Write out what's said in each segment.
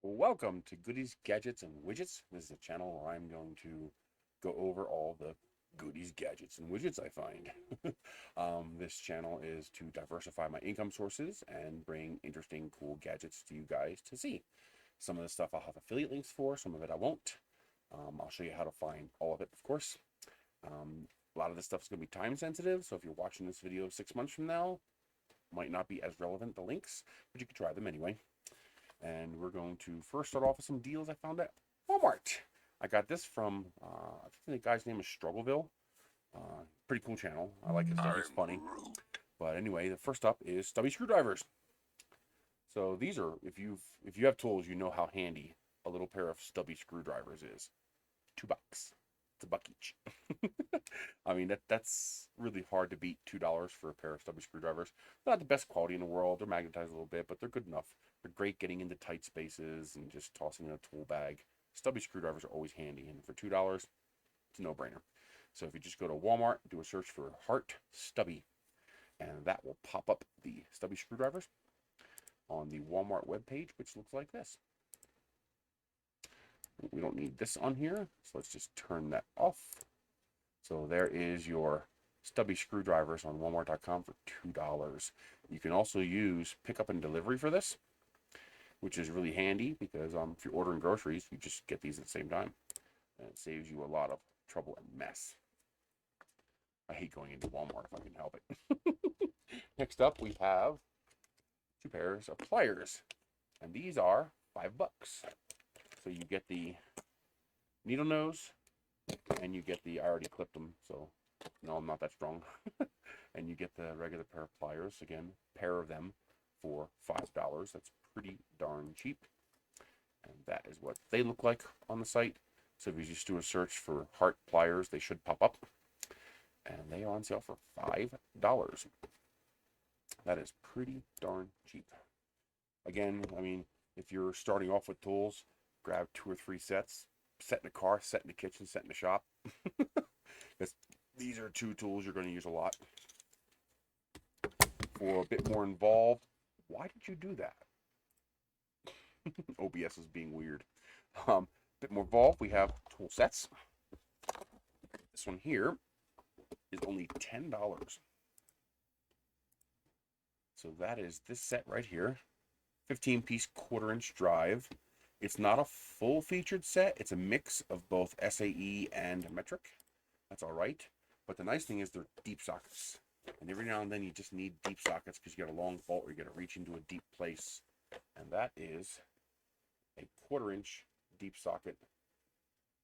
Welcome to Goodies, Gadgets, and Widgets. This is a channel where I'm going to go over all the goodies, gadgets, and widgets I find. This channel is to diversify my income sources and bring interesting, cool gadgets to you guys to see. Some of the stuff I'll have affiliate links for, some of it I won't. I'll show you how to find all of it, of course. A lot of this stuff is going to be time sensitive, so if you're watching this video 6 months from now, might not be as relevant, the links, but you can try them anyway. And we're going to first start off with some deals I found at Walmart. I got this from, I think the guy's name is Struggleville. Pretty cool channel. I like his stuff. He's funny. But anyway, the first up is stubby screwdrivers. So these are, if you have tools, you know how handy a little pair of stubby screwdrivers is. $2. It's a buck each. I mean, that's really hard to beat $2 for a pair of stubby screwdrivers. They're not the best quality in the world. They're magnetized a little bit, but they're good enough. They're great getting into tight spaces and just tossing in a tool bag. Stubby screwdrivers are always handy, and for $2, it's a no-brainer. So if you just go to Walmart, do a search for Heart Stubby, and that will pop up the stubby screwdrivers on the Walmart webpage, which looks like this. We don't need this on here, so let's just turn that off. So there is your stubby screwdrivers on walmart.com for $2. You can also use pickup and delivery for this, which is really handy because if you're ordering groceries, you just get these at the same time. And it saves you a lot of trouble and mess. I hate going into Walmart if I can help it. Next up, we have 2 pairs of pliers. And these are $5. So you get the needle nose, and you get the, I already clipped them, so no, I'm not that strong. And you get the regular pair of pliers, again, pair of them for $5. That's pretty darn cheap. And that is what they look like on the site. So if you just do a search for Heart pliers, they should pop up. And they are on sale for $5. That is pretty darn cheap. Again, I mean, if you're starting off with tools, grab 2 or 3 sets. Set in the car, set in the kitchen, set in the shop. Because these are 2 tools you're going to use a lot. For a bit more involved, why did you do that? OBS is being weird. A bit more involved, we have tool sets. This one here is only $10. So that is this set right here. 15-piece 1/4-inch drive. It's not a full featured set. It's a mix of both SAE and metric. That's all right. But the nice thing is they're deep sockets. And every now and then you just need deep sockets because you got a long bolt or you got to reach into a deep place. And that is a 1/4-inch deep socket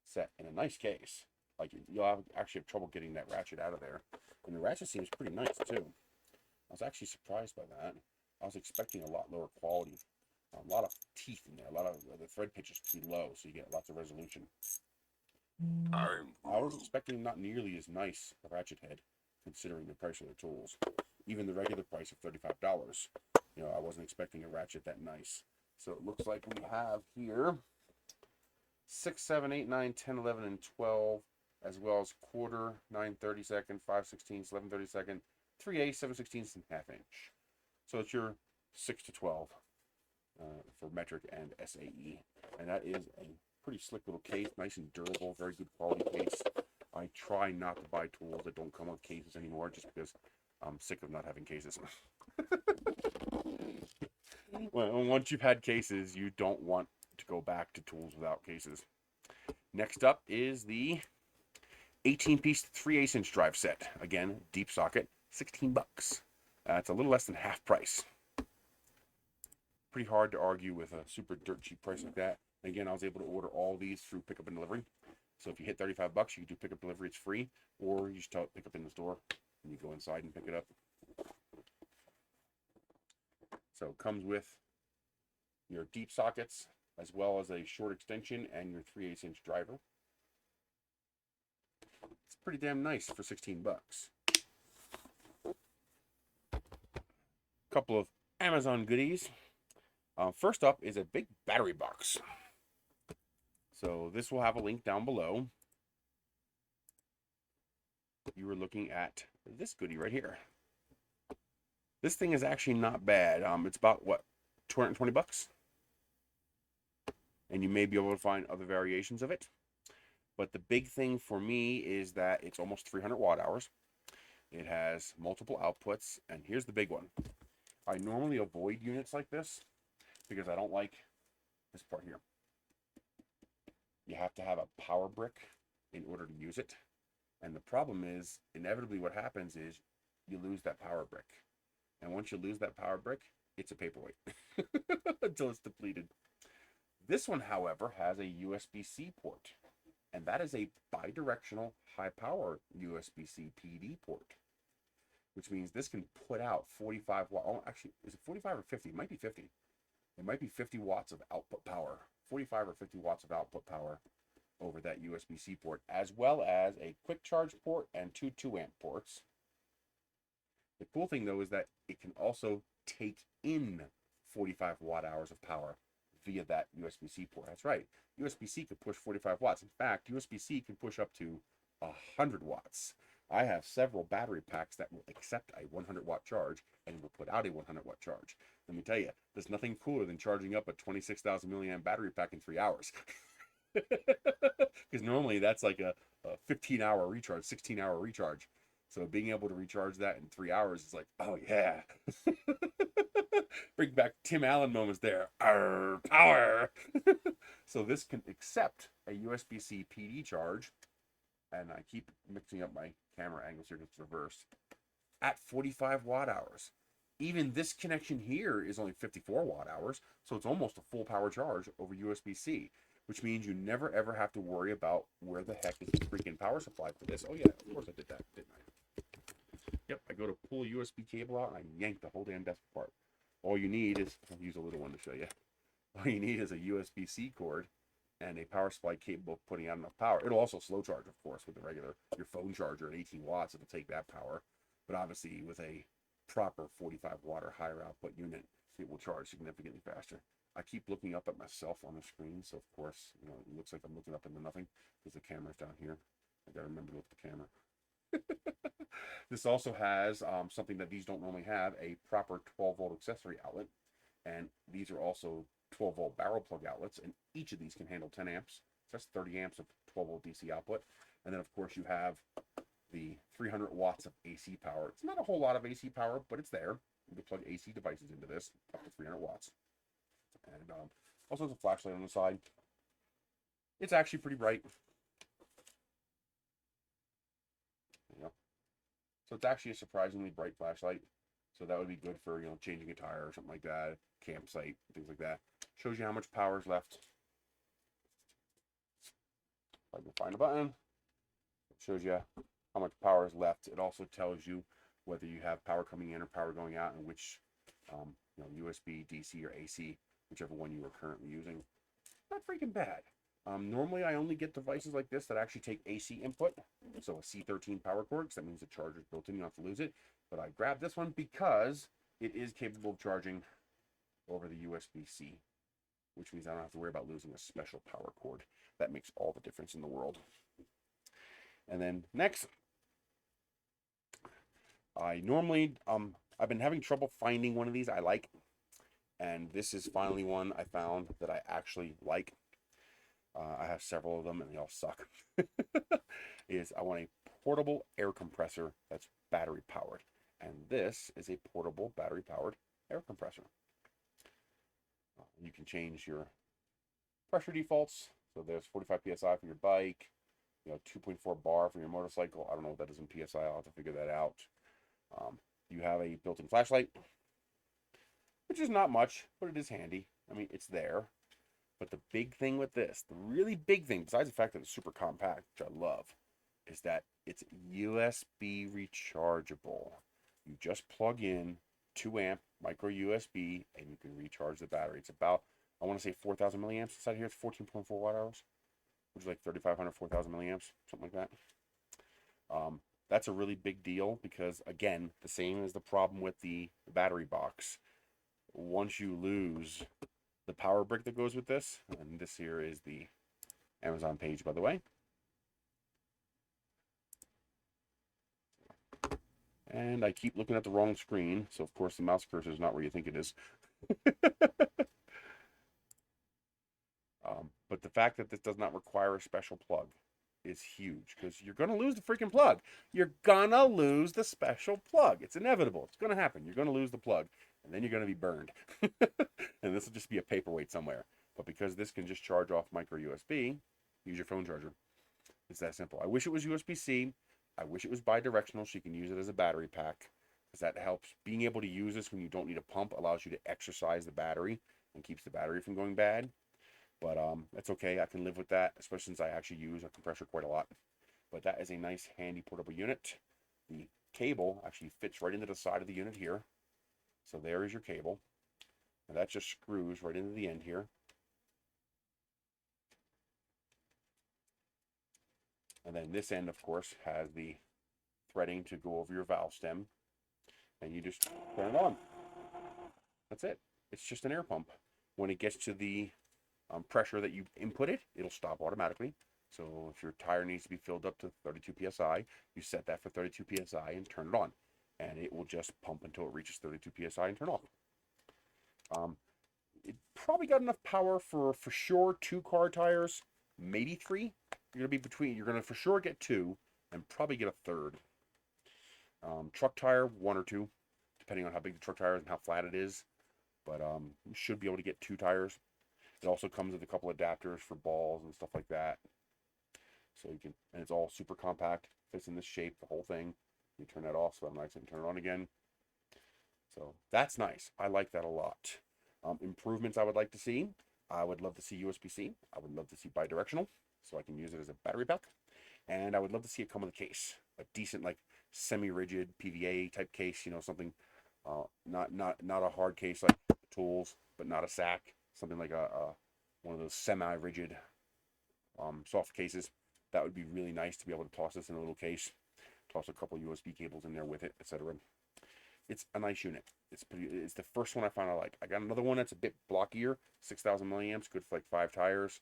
set in a nice case. Like you'll actually have trouble getting that ratchet out of there. And the ratchet seems pretty nice too. I was actually surprised by that. I was expecting a lot lower quality. A lot of teeth in there. A lot of the thread pitch is pretty low, so you get lots of resolution. I was expecting not nearly as nice a ratchet head, considering the price of the tools. Even the regular price of $35. You know, I wasn't expecting a ratchet that nice. So it looks like we have here 6, 7, 8, 9, 10, 11, and 12, as well as 1/4, 9/32, 5/16, 11/32, 3/8, 7/16, and 1/2 inch. So it's your 6 to 12. For metric and SAE, and that is a pretty slick little case, nice and durable, very good quality case. I try not to buy tools that don't come with cases anymore, just because I'm sick of not having cases. Well, once you've had cases, you don't want to go back to tools without cases. Next up is the 18-piece 3/8 inch drive set. Again, deep socket, $16. It's a little less than half price. Pretty hard to argue with a super dirt cheap price like that. And again, I was able to order all these through pickup and delivery. So if you hit $35, you can do pickup delivery, it's free, or you just tell it pick up in the store and you go inside and pick it up. So it comes with your deep sockets as well as a short extension and your 3/8 inch driver. It's pretty damn nice for $16. Couple of Amazon goodies. First up is a big battery box. So this will have a link down below. You were looking at this goodie right here. This thing is actually not bad. It's about, what, $220? and you may be able to find other variations of it. But the big thing for me is that it's almost 300 watt hours. It has multiple outputs, and here's the big one. I normally avoid units like this because I don't like this part here. You have to have a power brick in order to use it. And the problem is, inevitably what happens is you lose that power brick. And once you lose that power brick, it's a paperweight until it's depleted. This one, however, has a USB-C port. And that is a bidirectional high power USB-C PD port, which means this can put out 45 watt. Oh, actually, is it 45 or 50? It might be 50. It might be 50 watts of output power, 45 or 50 watts of output power over that USB-C port, as well as a quick charge port and two 2-amp ports. The cool thing, though, is that it can also take in 45 watt hours of power via that USB-C port. That's right. USB-C could push 45 watts. In fact, USB-C can push up to 100 watts. I have several battery packs that will accept a 100 watt charge and will put out a 100 watt charge. Let me tell you, there's nothing cooler than charging up a 26,000 milliamp battery pack in 3 hours. Because normally that's like a 15-hour recharge, 16-hour recharge. So being able to recharge that in 3 hours is like, oh yeah. Bring back Tim Allen moments there. Arr, power. So this can accept a USB-C PD charge, and I keep mixing up my camera angles here because it's reversed, at 45 watt hours. Even this connection here is only 54 watt hours, so it's almost a full power charge over USB-C, which means you never ever have to worry about where the heck is the freaking power supply for this. Oh yeah, of course I did that, didn't I? Yep, I go to pull a USB cable out and I yank the whole damn desk apart. All you need is, I'll use a little one to show you. All you need is a USB-C cord and a power supply capable of putting out enough power. It'll also slow charge, of course, with the regular, your phone charger at 18 watts, it'll take that power. But obviously with a proper 45 watt or higher output unit, it will charge significantly faster. I keep looking up at myself on the screen, so of course, you know, it looks like I'm looking up into nothing because the camera's down here. I gotta remember to look at the camera. This also has something that these don't normally have, a proper 12-volt accessory outlet. And these are also 12-volt barrel plug outlets, and each of these can handle 10 amps. So that's 30 amps of 12-volt DC output. And then, of course, you have the 300 watts of AC power. It's not a whole lot of AC power, but it's there. You can plug AC devices into this, up to 300 watts. And also has a flashlight on the side. It's actually pretty bright. You know? So it's actually a surprisingly bright flashlight. So that would be good for, you know, changing a tire or something like that, campsite, things like that. Shows you how much power is left. If I can find a button, it shows you how much power is left. It also tells you whether you have power coming in or power going out, and which, you know, USB, DC, or AC, whichever one you are currently using. Not freaking bad. Normally, I only get devices like this that actually take AC input, so a C13 power cord, because that means the charger is built in, you don't have to lose it. But I grabbed this one because it is capable of charging over the USB-C, which means I don't have to worry about losing a special power cord. That makes all the difference in the world. And then next, I normally, I've been having trouble finding one of these I like, and this is finally one I found that I actually like. I have several of them and they all suck. I want a portable air compressor that's battery powered. And this is a portable battery powered air compressor. You can change your pressure defaults. So there's 45 PSI for your bike, you know, 2.4 bar for your motorcycle. I don't know what that is in PSI. I'll have to figure that out. You have a built-in flashlight, which is not much, but it is handy. I mean, it's there. But the big thing with this, the really big thing, besides the fact that it's super compact, which I love, is that it's USB rechargeable. You just plug in 2-amp micro USB and you can recharge the battery. It's about, I want to say 4,000 milliamps inside here. It's 14.4 watt hours, which is like 3,500, 4,000 milliamps, something like that. That's a really big deal because, again, the same as the problem with the battery box. Once you lose the power brick that goes with this, and this here is the Amazon page, by the way. And I keep looking at the wrong screen, so of course the mouse cursor is not where you think it is. But the fact that this does not require a special plug is huge, because you're going to lose the freaking plug. You're going to lose the special plug. It's inevitable. It's going to happen. You're going to lose the plug, and then you're going to be burned. And this will just be a paperweight somewhere. But because this can just charge off micro USB, use your phone charger. It's that simple. I wish it was USB-C. I wish it was bi-directional so you can use it as a battery pack, because that helps. Being able to use this when you don't need a pump allows you to exercise the battery and keeps the battery from going bad. But that's okay. I can live with that, especially since I actually use a compressor quite a lot. But that is a nice, handy portable unit. The cable actually fits right into the side of the unit here. So there is your cable. Now that just screws right into the end here. And then this end, of course, has the threading to go over your valve stem. And you just turn it on. That's it. It's just an air pump. When it gets to the pressure that you input it, it'll stop automatically. So if your tire needs to be filled up to 32 psi, you set that for 32 psi and turn it on. And it will just pump until it reaches 32 psi and turn off. It probably got enough power for sure 2 car tires, maybe 3. You're gonna for sure get 2 and probably get a third. Truck tire, 1 or 2, depending on how big the truck tire is and how flat it is. But you should be able to get 2 tires. It also comes with a couple adapters for balls and stuff like that. So you can, and it's all super compact, fits in this shape, the whole thing. You turn that off, so I'm nice and turn it on again. So that's nice. I like that a lot. Improvements I would like to see. I would love to see USB-C. I would love to see bi-directional, so I can use it as a battery pack. And I would love to see it come with a case, a decent, like, semi-rigid PVA type case. You know, something not a hard case like the tools, but not a sack. Something like one of those semi-rigid soft cases. That would be really nice to be able to toss this in a little case. Toss a couple USB cables in there with it, etc. It's a nice unit. It's the first one I found I like. I got another one that's a bit blockier, 6,000 milliamps, good for like 5 tires.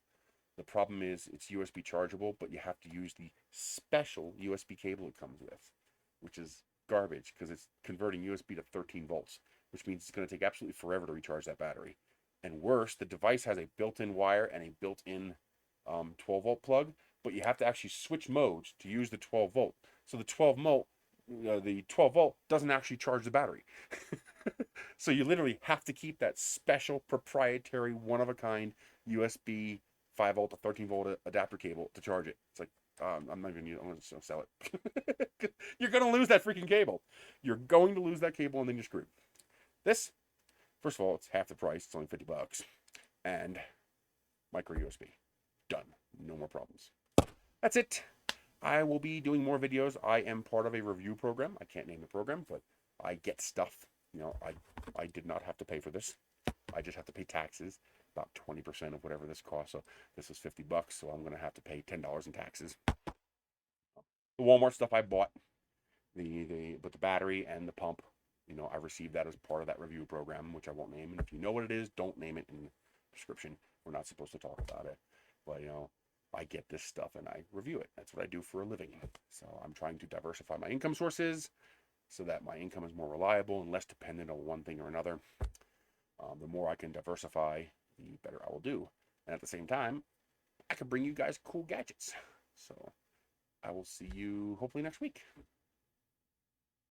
The problem is it's USB chargeable, but you have to use the special USB cable it comes with, which is garbage because it's converting USB to 13 volts, which means it's going to take absolutely forever to recharge that battery. And worse, the device has a built-in wire and a built-in 12-volt plug, but you have to actually switch modes to use the 12-volt. So the 12-volt doesn't actually charge the battery. So you literally have to keep that special proprietary one-of-a-kind USB 5-volt to 13-volt adapter cable to charge it. It's like, I'm not even I'm just going to sell it. You're going to lose that freaking cable. You're going to lose that cable and then you're screwed. This, first of all, it's half the price. It's only $50. And micro USB. Done. No more problems. That's it. I will be doing more videos. I am part of a review program. I can't name the program, but I get stuff. You know, I did not have to pay for this. I just have to pay taxes, about 20% of whatever this costs. So this was $50, so I'm going to have to pay $10 in taxes. The Walmart stuff I bought, but the battery and the pump, you know, I received that as part of that review program, which I won't name. And if you know what it is, don't name it in the description. We're not supposed to talk about it. But, you know, I get this stuff and I review it. That's what I do for a living. So I'm trying to diversify my income sources so that my income is more reliable and less dependent on one thing or another. The more I can diversify, the better I will do. And at the same time, I can bring you guys cool gadgets. So I will see you hopefully next week.